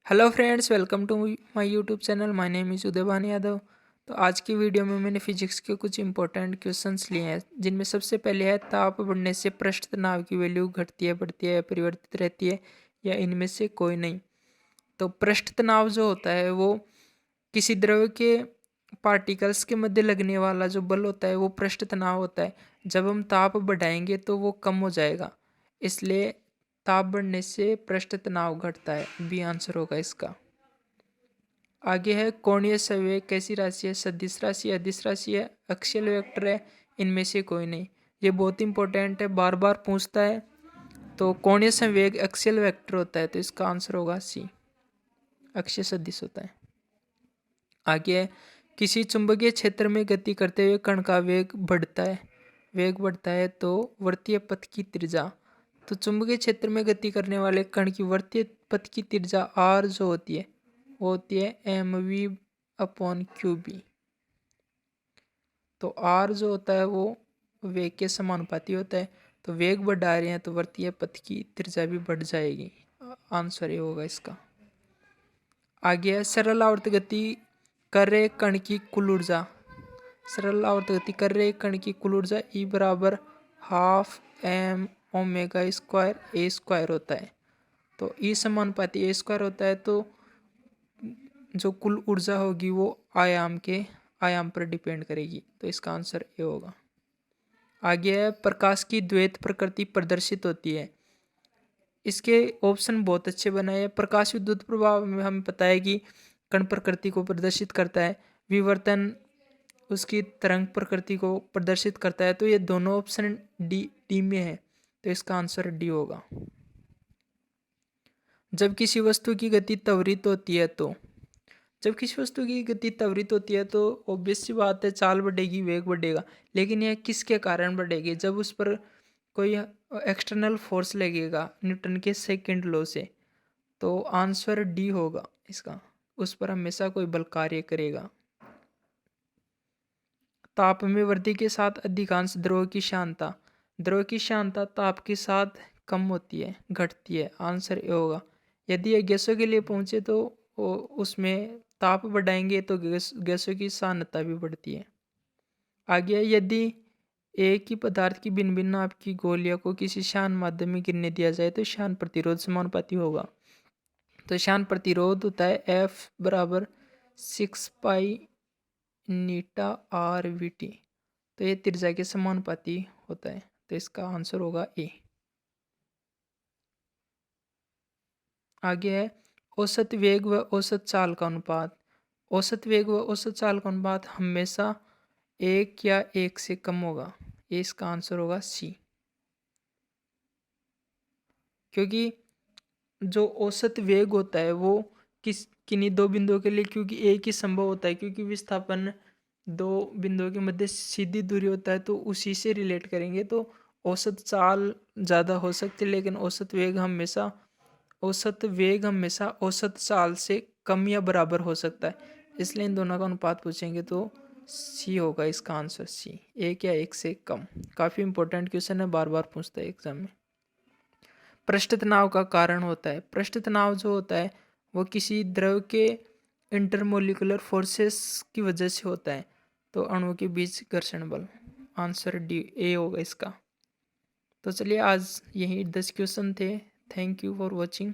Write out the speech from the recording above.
Hello friends, welcome to my YouTube channel. My name is Udaybhan Yadav. तो आज की video में मैंने फिजिक्स के कुछ इंपॉर्टेंट क्वेश्चंस लिए हैं, जिनमें सबसे पहले है ताप बढ़ने से पृष्ठ तनाव की वैल्यू घटती है, बढ़ती है या परिवर्तित रहती है, या इनमें से कोई नहीं। तो पृष्ठ तनाव जो होता है वो किसी द्रव के पार्टिकल्स के मध्य लगने वाला जो बल होता है वो पृष्ठ तनाव होता है। जब हम ताप बढ़ाएंगे तो वो कम हो जाएगा, इसलिए ताप बढ़ने से पृष्ठ तनाव घटता है। बी आंसर होगा इसका। आगे है कोणीय संवेग कैसी राशि है? सदिश राशि, अदिश राशि है, अक्षीय वेक्टर है, इनमें से कोई नहीं। ये बहुत इंपॉर्टेंट है, बार बार पूछता है। तो कोणीय संवेग अक्षीय वेक्टर होता है, तो इसका आंसर होगा सी, अक्षीय सदिश होता है। आगे है किसी चुंबकीय क्षेत्र में गति करते हुए कण का वेग बढ़ता है तो वृत्तीय पथ की त्रिज्या। तो चुंबकीय क्षेत्र में गति करने वाले कण की वृत्तीय पथ की त्रिज्या आर जो होती है वो होती है mv/qb। तो आर जो होता है वो वेग के समानुपाती होता है। तो वेग बढ़ा रहे हैं तो वृत्तीय पथ की त्रिज्या भी बढ़ जाएगी। आंसर ये होगा इसका। आगे है सरल आवर्त गति कर रहे कण की कुल ऊर्जा। सरल आवर्त गति कर रहे कण की कुल ऊर्जा E बराबर हाफ एम ओमेगा स्क्वायर ए स्क्वायर होता है। तो E समानुपाती ए स्क्वायर होता है, तो जो कुल ऊर्जा होगी वो आयाम पर डिपेंड करेगी। तो इसका आंसर ए होगा। आगे है प्रकाश की द्वैत प्रकृति प्रदर्शित होती है। इसके ऑप्शन बहुत अच्छे बनाए हैं। प्रकाश विद्युत प्रभाव में हमें पता है कि कण प्रकृति को प्रदर्शित करता है, विवर्तन उसकी तरंग प्रकृति को प्रदर्शित करता है। तो ये दोनों ऑप्शन डी में है, तो इसका आंसर डी होगा। जब किसी वस्तु की गति त्वरित होती है तो ऑब्वियस सी बात है, चाल बढ़ेगी, वेग बढ़ेगा। लेकिन यह किसके कारण बढ़ेगी? जब उस पर कोई एक्सटर्नल फोर्स लगेगा न्यूटन के सेकंड लॉ से। तो आंसर डी होगा इसका, उस पर हमेशा कोई बल कार्य करेगा। ताप में वृद्धि के साथ अधिकांश द्रव की श्यानता ताप के साथ कम होती है, घटती है। आंसर ए होगा। यदि यह गैसों के लिए पहुंचे तो उसमें ताप बढ़ाएंगे तो गैसों की श्यानता भी बढ़ती है। आगे यदि एक ही पदार्थ की भिन्न भिन्न नाप की गोलियों को किसी शान माध्यम में गिरने दिया जाए तो शान प्रतिरोध समानुपाती होगा। तो शान प्रतिरोध होता है F बराबर 6 पाई नीटा आर वी टी। तो ये त्रिज्या के समानुपाती होता है, तो इसका आंसर होगा ए। आगे है औसत वेग व औसत चाल का अनुपात। औसत वेग व औसत चाल का अनुपात हमेशा 1 या 1 से कम होगा। ये इसका आंसर होगा सी। क्योंकि जो औसत वेग होता है वो किन्हीं दो बिंदुओं के लिए क्योंकि एक ही संभव होता है, क्योंकि विस्थापन दो बिंदुओं के मध्य सीधी दूरी होता है, तो उसी से रिलेट करेंगे। तो औसत चाल ज़्यादा हो सकती है, लेकिन औसत वेग हमेशा औसत चाल से कम या बराबर हो सकता है। इसलिए इन दोनों का अनुपात पूछेंगे तो सी होगा इसका आंसर, सी, 1 या 1 से कम। काफ़ी इंपॉर्टेंट क्वेश्चन है, बार बार पूछता है एग्जाम में। पृष्ठ तनाव का कारण होता है। पृष्ठ तनाव जो होता है वो किसी द्रव के इंटरमोलिकुलर फोर्सेस की वजह से होता है, तो अणुओं के बीच घर्षण बल। आंसर डी ए होगा इसका। तो चलिए आज यही 10 क्वेश्चन थे। Thank you for watching.